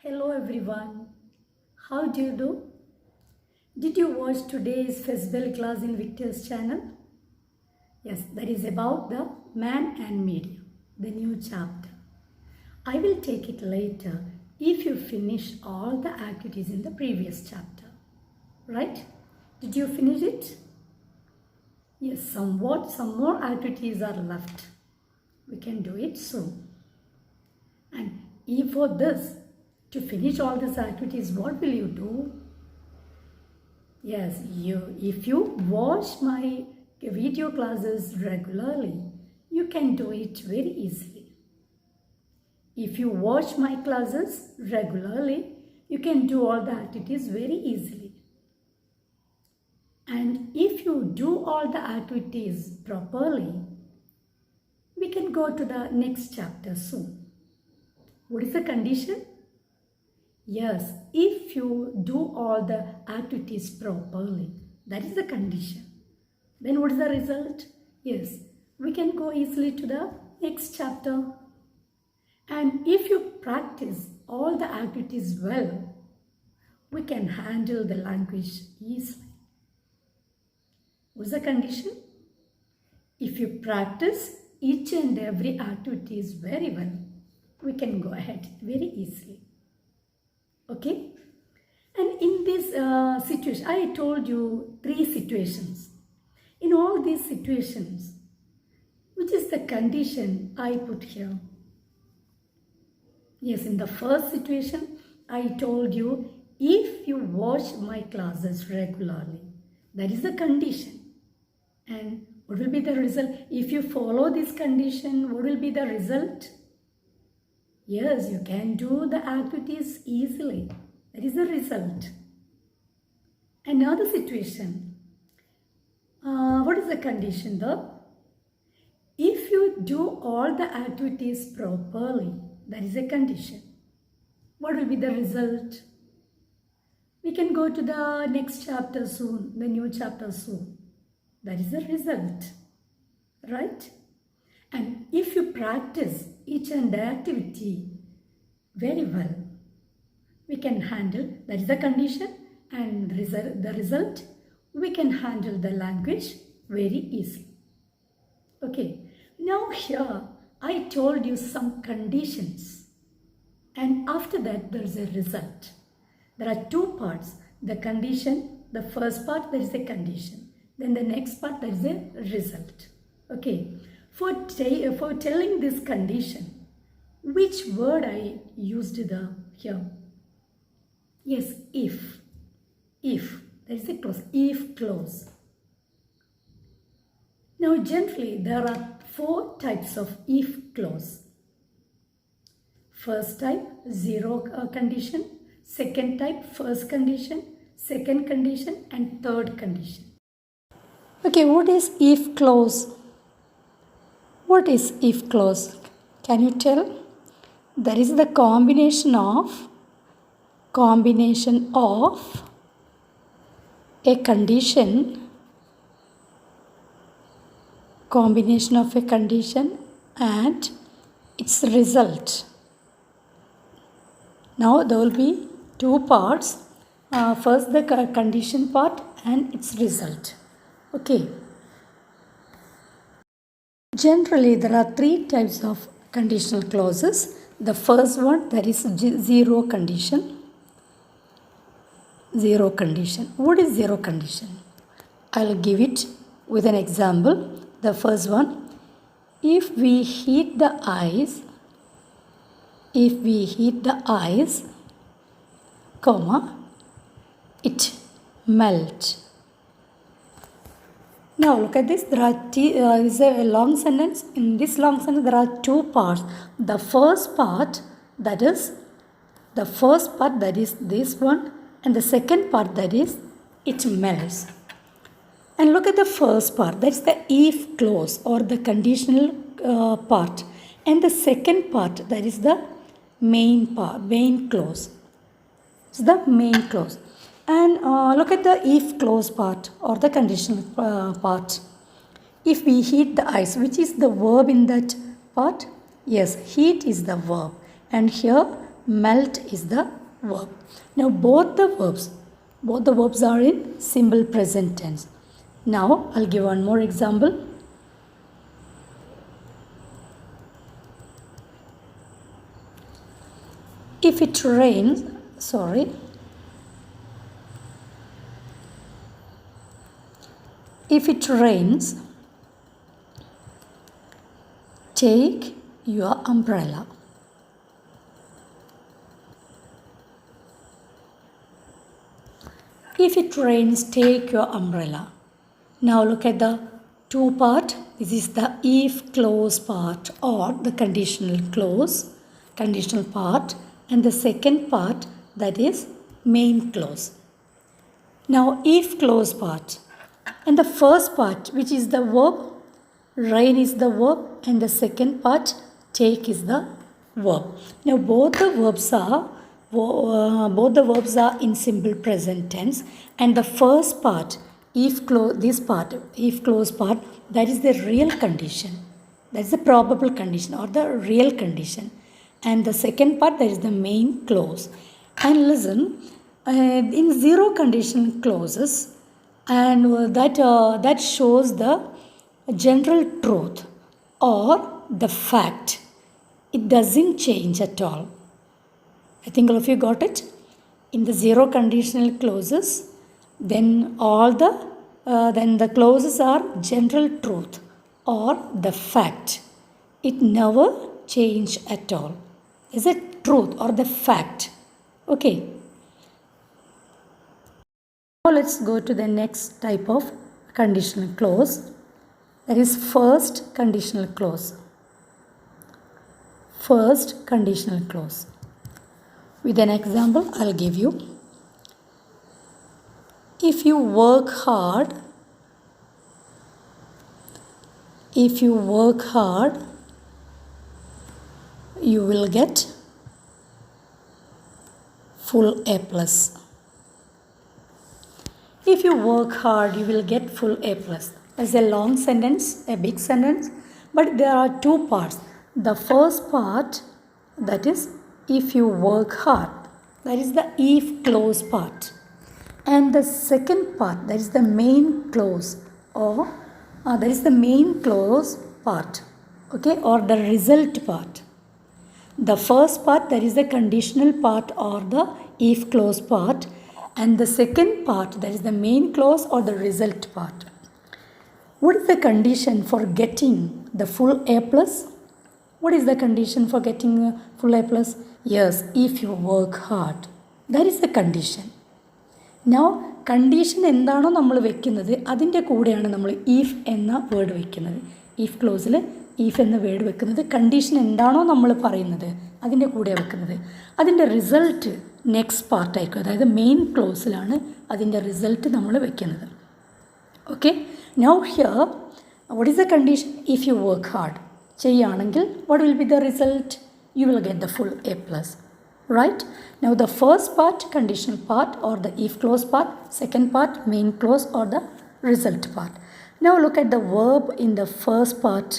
Hello everyone, how do you do? Did you watch today's festival class in Victor's channel? Yes, that is about the man and media, the new chapter. I will take it later if you finish all the activities in the previous chapter. Right? Did you finish it? Yes, some more activities are left. We can do it soon. And if for this, to finish all these activities, what will you do? Yes, if you watch my video classes regularly, you can do it very easily. If you watch my classes regularly, you can do all the activities very easily. And if you do all the activities properly, we can go to the next chapter soon. What is the condition? Yes, if you do all the activities properly, that is the condition. Then what is the result? Yes, we can go easily to the next chapter. And if you practice all the activities well, we can handle the language easily. What's the condition? If you practice each and every activities very well, we can go ahead very easily. Okay? And in this situation, I told you 3 situations. In all these situations, which is the condition I put here? Yes, in the first situation, I told you if you watch my classes regularly, that is the condition. And what will be the result? If you follow this condition, what will be the result? Yes, you can do the activities easily. That is the result. Another situation. What is the condition though? If you do all the activities properly, that is a condition. What will be the result? We can go to the next chapter soon, the new chapter soon. That is the result. Right? And if you practice each and every activity very well, we can handle, that is the condition, and the result, we can handle the language very easily. Okay, now here I told you some conditions, and after that there is a result. There are 2 parts, the condition, the first part, there is a condition, then the next part, there is a result. Okay. For telling this condition, which word I used here? Yes, if. If. That is a clause. If clause. Now, generally, there are 4 types of if clause. First type, 0 condition. Second type, first condition. Second condition and third condition. Okay, what is if clause? What is if clause? Can you tell? That is the combination of a condition and its result. Now there will be 2 parts. First the condition part and its result. Okay. Generally, there are 3 types of conditional clauses. The first one, that is 0 condition. 0 condition. What is 0 condition? I'll give it with an example. The first one, if we heat the ice, comma, it melts. Now look at this, there is a long sentence. In this long sentence there are 2 parts. The first part that is this one, and the second part that is it melts. And look at the first part, that's the if clause or the conditional part, and the second part, that is the main clause. It's the main clause. And look at the if clause part or the conditional part. If we heat the ice, which is the verb in that part? Yes, heat is the verb. And here melt is the verb. Now both the verbs are in simple present tense. Now I'll give one more example. If it rains, if it rains, take your umbrella. If it rains, take your umbrella. Now look at the two part. This is the if clause part or the conditional part, and the second part, that is main clause. Now if clause part, and the first part, which is the verb, rain is the verb, and the second part, take is the verb. Now both the verbs are in simple present tense, and the first part, if clause part, that is the real condition, that is the probable condition or the real condition, and the second part, that is the main clause. And listen, in zero condition clauses, and that shows the general truth or the fact. It doesn't change at all. I think all of you got it. In the zero conditional clauses, then the clauses are general truth or the fact. It never change at all. Is it truth or the fact? Okay. Now let's go to the next type of conditional clause. That is first conditional clause. First conditional clause. With an example, I'll give you. If you work hard, you will get full A plus. If you work hard, you will get full A plus. That's a long sentence, a big sentence, but there are two parts. The first part, that is if you work hard, that is the if clause part, and the second part, that is the main clause part, okay, or the result part. The first part, that is the conditional part or the if clause part, and the second part, that is the main clause or the result part. What is the condition for getting the full A plus? What is the condition for getting full A plus? Yes, if you work hard. That is the condition. Now, condition എന്താണോ നമ്മൾ വെക്കുന്നത് അതിൻ്റെ കൂടെയാണ് നമ്മൾ if എന്ന word വെക്കുന്നത്. If ക്ലോസിൽ if എന്ന word വെക്കുന്നത് കണ്ടീഷൻ എന്താണോ നമ്മൾ പറയുന്നത് അതിൻ്റെ കൂടെയാണ് വെക്കുന്നത്. അതിൻ്റെ റിസൾട്ട് നെക്സ്റ്റ് പാർട്ടായിരിക്കും, അതായത് മെയിൻ ക്ലോസിലാണ് അതിൻ്റെ റിസൾട്ട് നമ്മൾ വെക്കുന്നത്. Okay, now here what is the condition? If you work hard ചെയ്യുകയാണെങ്കിൽ what will be the result? You will get the full A plus, right? Now the first part, conditional part or the if clause part, second part, main clause or the result part. Now look at the verb in the first part,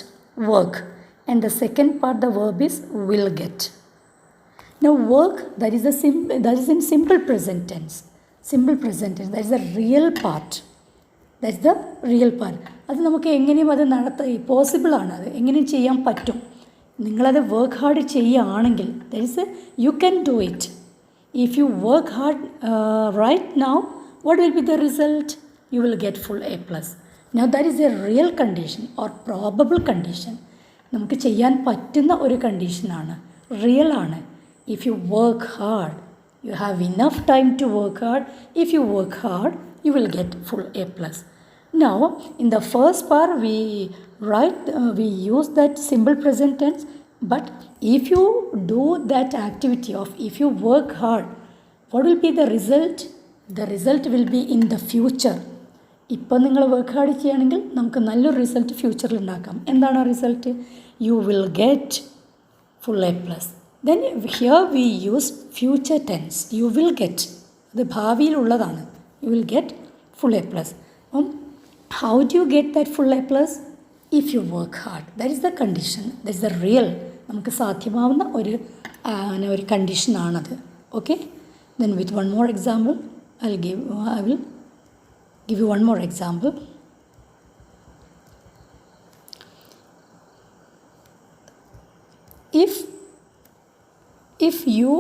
work, and the second part, the verb is will get. Now work, that is in simple present tense. Simple present tense, that is the real part. That's the real part. അത് നമുക്ക് എങ്ങനെയും അത് possible ആണ്, അത് എങ്ങനെയും ചെയ്യാൻ പറ്റും. നിങ്ങളത് വർക്ക് ഹാർഡ് ചെയ്യുകയാണെങ്കിൽ that is you can do it. If you work hard right now, what will be the result? You will get full A plus. Now that is a real condition or probable condition. നമുക്ക് ചെയ്യാൻ പറ്റുന്ന ഒരു കണ്ടീഷനാണ്, real ആണ്. If you work hard, you have enough time to work hard. If you work hard, you will get full A plus. Now in the first part we use that simple present tense, but if you do that activity of if you work hard, what will be the result? The result will be in the future. ഇപ്പോൾ നിങ്ങൾ work hard ചെയ്യുകയാണെങ്കിൽ നമുക്ക് നല്ലൊരു result ഫ്യൂച്ചറിൽ ഉണ്ടാക്കാം. എന്താണ് ആ result? You will get full A plus. Then here we use future tense. You will get, അത് ഭാവിയിലുള്ളതാണ്. You will get full A plus. How do you get that full A plus? If you work hard. That is the condition. That is the real. നമുക്ക് സാധ്യമാവുന്ന ഒരു ഒരു കണ്ടീഷനാണത്. Okay, then with one more example I will give you one more example. If you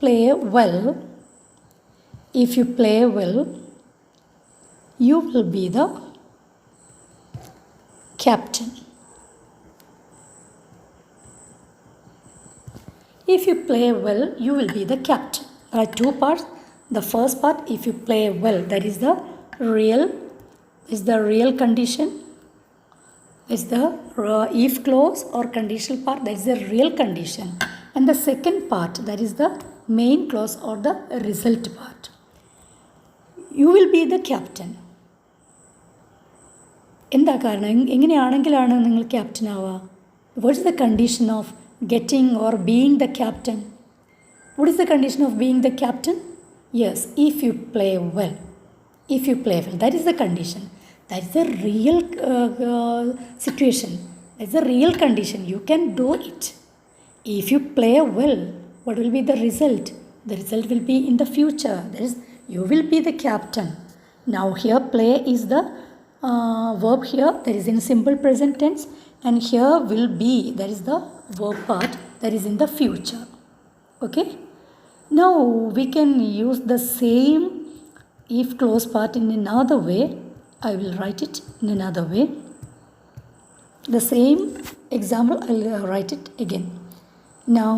play well, you will be the captain. If you play well, you will be the captain. There are two parts. The first part, if you play well, that is the real condition. Is the if clause or conditional part, that is the real condition. And the second part, that is the main clause or the result part. You will be the captain. എന്താ കാരണം, എങ്ങനെയാണെങ്കിലാണ് നിങ്ങൾ captain ആവുക? What is the condition of getting or being the captain? What is the condition of being the captain? Yes, if you play well. That is the condition. That is the real situation. That is the real condition. You can do it. If you play well, what will be the result? The result will be in the future. That is, you will be the captain. Now here play is the verb here. That is in simple present tense. And here will be. That is the verb part. That is in the future. Okay. Now we can use the same if clause part in another way. I will write it in another way. The same example, I will write it again. Now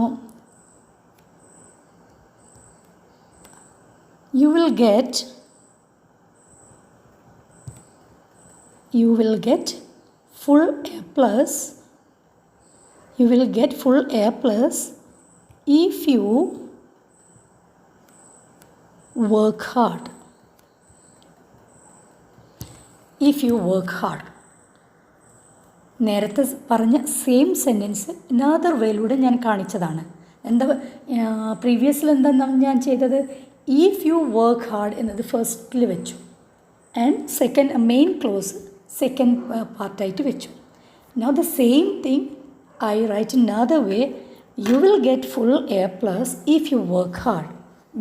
you will get full A plus. You will get full A plus if you work hard. If you work hard. നേരത്തെ പറഞ്ഞ same sentence another വേയിലൂടെ ഞാൻ കാണിച്ചതാണ്. എന്താ പ്രീവിയസിൽ എന്താണ് ഞാൻ ചെയ്തത്? If you work hard എന്നത് ഫസ്റ്റിൽ വെച്ചു and second main clause second പാർട്ടായിട്ട് വെച്ചു. Now the same thing I write in another way. You will get full A plus if you work hard.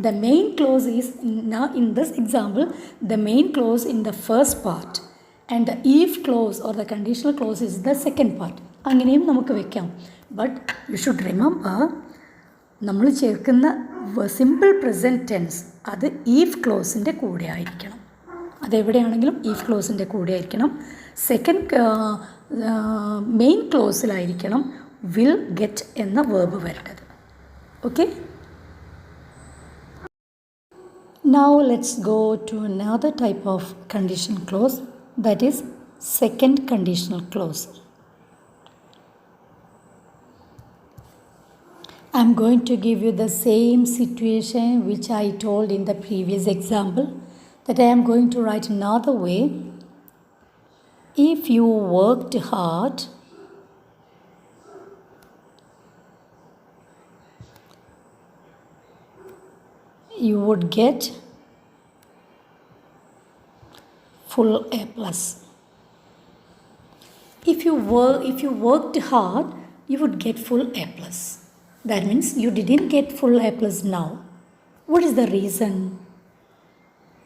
The main clause is, now in this example, the main clause in the first part and the if clause or the conditional clause is the second part. അങ്ങനെയും നമുക്ക് വെക്കാം. But you should remember, നമ്മൾ ചേർക്കുന്ന simple present tense അത് if ക്ലോസിൻ്റെ കൂടെ ആയിരിക്കണം. അതെവിടെയാണെങ്കിലും if ക്ലോസിൻ്റെ കൂടെ ആയിരിക്കണം. സെക്കൻഡ് മെയിൻ ക്ലോസിലായിരിക്കണം വിൽ ഗെറ്റ് എന്ന വേർബ് വരേണ്ടത്. Okay. Now let's go to another type of conditional clause, that is second conditional clause. I'm going to give you the same situation which I told in the previous example, that I am going to write another way. If you worked hard, you would get full A plus. If you worked hard, you would get full A plus. That means you didn't get full A plus now. What is the reason?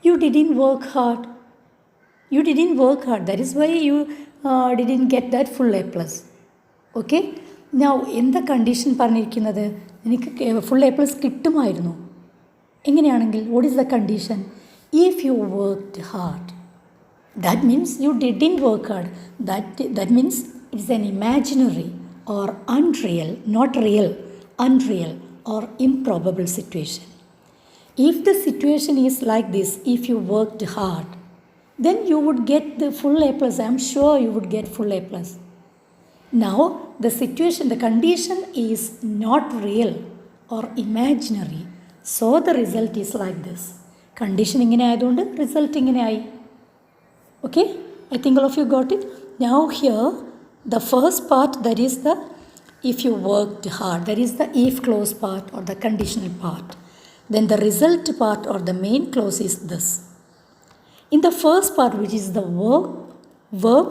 You didn't work hard. That is why you didn't get that full A plus. Okay. Now എന്താ condition പറഞ്ഞിരിക്കുന്നത്? എനിക്ക് full A plus കിട്ടുമായിരുന്നു. എങ്ങനെയാണെങ്കിൽ what is the condition? If you worked hard. That means you didn't work hard. That means it's an imaginary or unreal, not real, unreal or improbable situation. If the situation is like this, if you worked hard, then you would get the full A plus. I'm sure you would get full A plus. Now the situation, the condition is not real or imaginary. So the result is like this. Condition ഇങ്ങനെ ആയതുകൊണ്ട് result ഇങ്ങനെ ആയി. Okay, I think all of you got it. Now here the first part, that is the if you worked hard, that is the if clause part or the conditional part. Then the result part or the main clause is this. In the first part, which is the verb,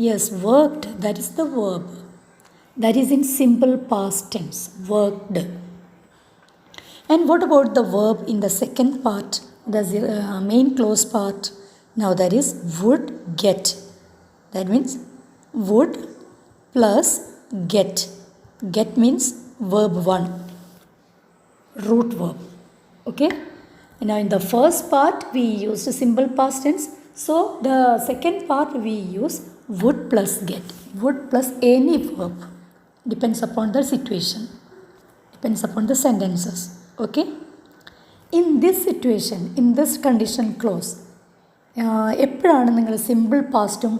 yes, worked, that is the verb. That is in simple past tense, worked. And what about the verb in the second part, the main clause part? Now that is would get. That means would plus get. Get means verb 1, root verb. Okay. Now in the first part we used simple past tense. So the second part we use would plus get. Would plus any verb. Depends upon the situation. Depends upon the sentences. Okay. In this situation, in this condition clause, എപ്പോഴാണ് നിങ്ങൾ simple പാസ്റ്റും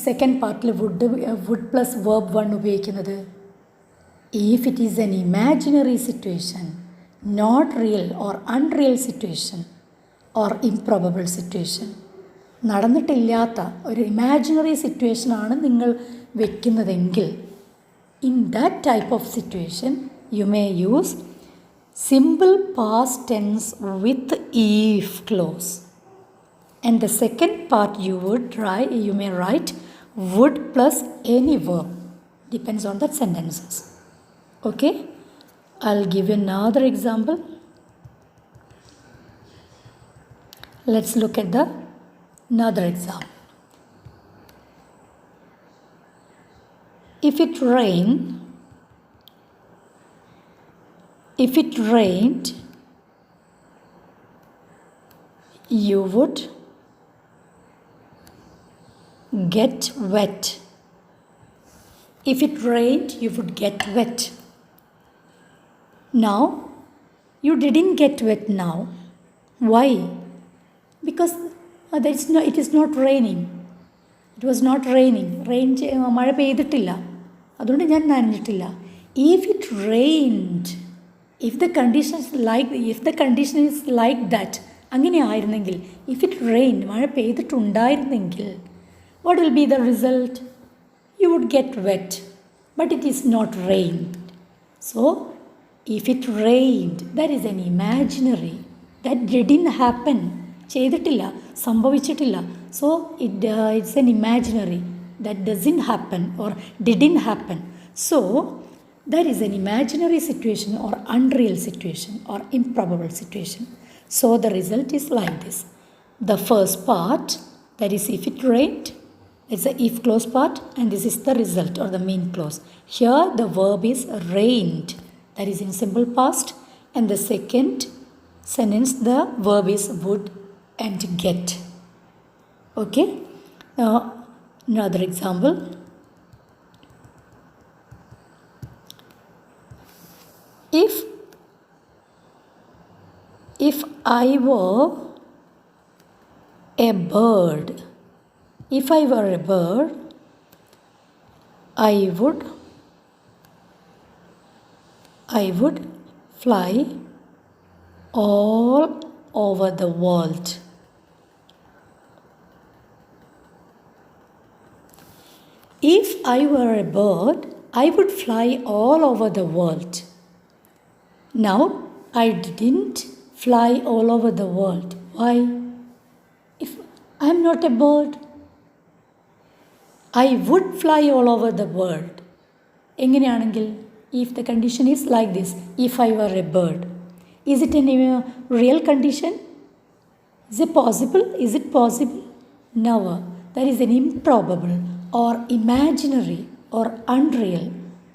second പാർട്ടിൽ would plus verb 1 ഉപയോഗിക്കുന്നത്? If it is an imaginary situation, not real or unreal situation or improbable situation, നടന്നിട്ടില്ലാത്ത ഒരു imaginary സിറ്റുവേഷനാണ് നിങ്ങൾ വെക്കുന്നതെങ്കിൽ, in that type of situation you may use simple past tense with if clause, and the second part you may write would plus any verb, depends on the sentences. Okay, I'll give you another example. Let's look at the another example. If it rained, you would get wet. If it rained, you would get wet. Now, you didn't get wet now. Why? Because it is not raining. It was not raining. മഴ പെയ്തിട്ടില്ല, അതുകൊണ്ട് ഞാൻ നനഞ്ഞിട്ടില്ല. If it rained, if the condition is like that, അങ്ങനെ ആയിരുന്നെങ്കിൽ, if it rained, മഴ പെയ്തിട്ടുണ്ടായിരുന്നെങ്കിൽ, what will be the result? You would get wet, but it is not rained. So, if it rained, that is an imaginary, that didn't happen, ചെയ്തിട്ടില്ല, സംഭവിച്ചിട്ടില്ല. So, it's an imaginary, that doesn't happen or didn't happen. So, that is an imaginary situation or unreal situation or improbable situation. So, the result is like this. The first part, that is if it rained, it's the if clause part, and this is the result or the main clause. Here the verb is rained, that is in simple past, and the second sentence the verb is would and get. Okay. Now another example. If I were a bird, I would fly all over the world. If I were a bird, I would fly all over the world. Now, I didn't fly all over the world. Why? If I am not a bird, I would fly all over the world. എങ്ങനെയാണെങ്കിൽ, if the condition is like this, if I were a bird, is it a real condition? Is it possible? No. That is an improbable or imaginary or unreal.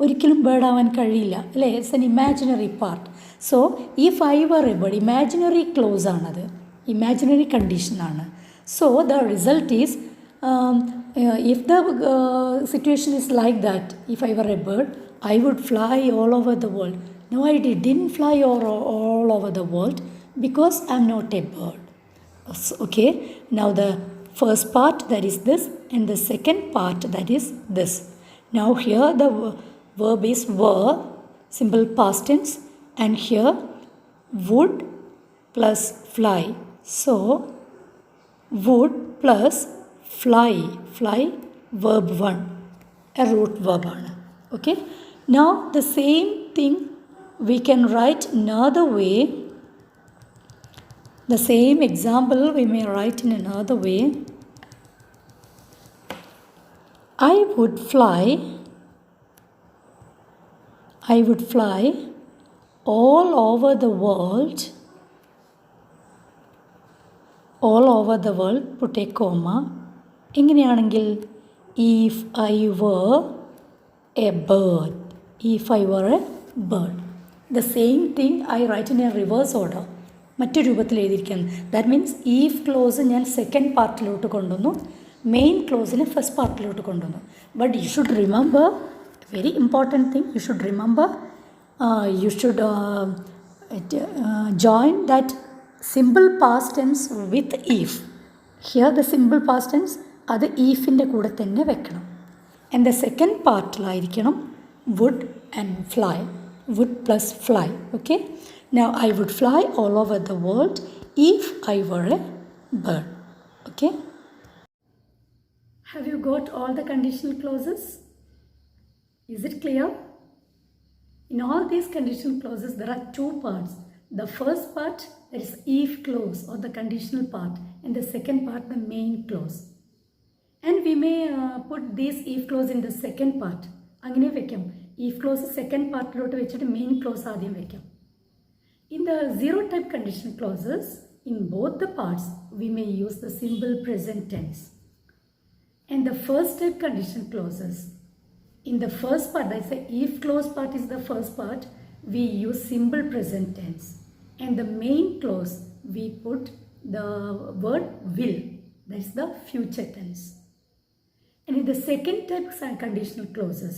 ഒരിക്കലും bird ആവാൻ കഴിയില്ല, അല്ലേ? It's an imaginary part. So if I were a bird, imaginary clause ആണത്, imaginary കണ്ടീഷനാണ്. So the result is, if the situation is like that, if I were a bird, I would fly all over the world. No, I didn't fly all over the world because I'm not a bird. Okay, now the first part, that is this, and the second part, that is this. Now here the verb is were, simple past tense, and here would plus fly. So would plus fly verb 1, a root verb. Okay, now the same thing we can write another way. The same example we may write in another way. I would fly I would fly all over the world. All over the world, put a comma. എങ്ങനെയാണെങ്കിൽ if I were a bird. If I were a bird. The same thing I write in a reverse order. മറ്റു രൂപത്തിൽ എഴുതിയിരിക്കുന്നു. That means if close ഞാൻ second പാർട്ടിലോട്ട് കൊണ്ടുവന്നു, main ക്ലോസിനെ first പാർട്ടിലോട്ട് കൊണ്ടുവന്നു. But you should remember very important thing, you should remember you should join that simple past tense with if. Here the simple past tense അത് ഈഫിൻ്റെ കൂടെ തന്നെ വെക്കണം. And the second പാർട്ടിലായിരിക്കണം would and fly. Would plus fly. Okay. Now I would fly all over the world if I were a bird. Okay. Have you got all the conditional clauses? Is it clear? In all these conditional clauses, there are two parts. The first part, that is if clause or the conditional part, and the second part, the main clause. And we may put this if clause in the second part. അങ്ങനെ വെക്കാം. if clause second പാർട്ടിലോട്ട് വെച്ചിട്ട് main clause ആദ്യം വെക്കാം. In the zero type conditional clauses, in both the parts, we may use the simple present tense. And the first type conditional clauses, in the first part, that is the if clause part is the first part, we use simple present tense. And the main clause, we put the word will, that is the future tense. And in the second type conditional clauses,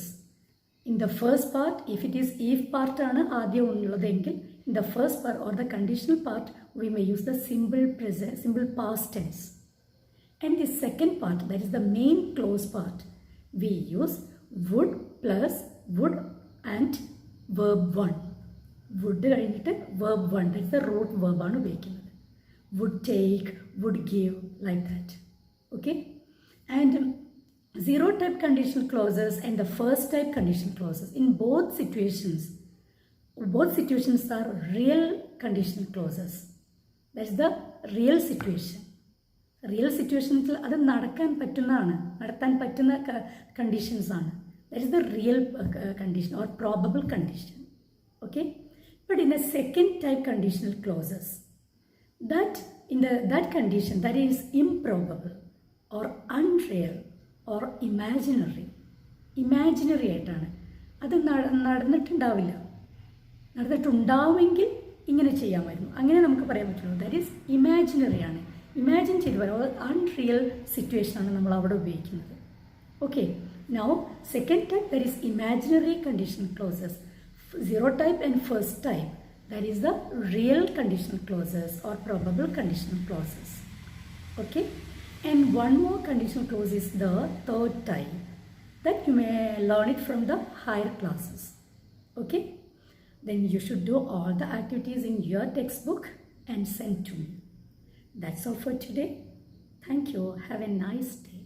in the first part, if it is if part aanu ആദ്യം ഉള്ളതെങ്കിൽ, in the first part or the conditional part, we may use the simple past tense. And the second part, that is the main clause part, we use would plus would and verb 1. would കഴിഞ്ഞിട്ട് verb 1, that is the root verb ആണ് ഉപയോഗിക്കുന്നത്. would take, would give, like that. Okay. And zero type conditional clauses and the first type conditional clauses, in both situations are real conditional clauses. That is the real situation. Real സിറ്റുവേഷൻസിൽ അത് നടത്താൻ പറ്റുന്ന conditions ആണ്. That is the real condition or probable condition. Okay. But in a second type conditional clauses, that condition that is improbable or unreal or imaginary ആയിട്ടാണ്. അത് നടന്നിട്ടുണ്ടാവുമെങ്കിൽ ഇങ്ങനെ ചെയ്യാമായിരുന്നു, അങ്ങനെ നമുക്ക് പറയാൻ പറ്റുള്ളൂ. ദാറ്റ് ഈസ് ഇമാജിനറി ആണ്. ഇമാജിൻ ചെയ്ത് പറയാം, അൺറിയൽ സിറ്റുവേഷനാണ് നമ്മൾ അവിടെ ഉപയോഗിക്കുന്നത്. Okay. Now second type, that is imaginary conditional clauses. Zero type and first type, that is the real conditional clauses or probable conditional clauses. Okay. And one more conditional clause is the third type, that you may learn it from the higher classes. Okay. Then you should do all the activities in your textbook and send to me. That's all for today. Thank you. Have a nice day.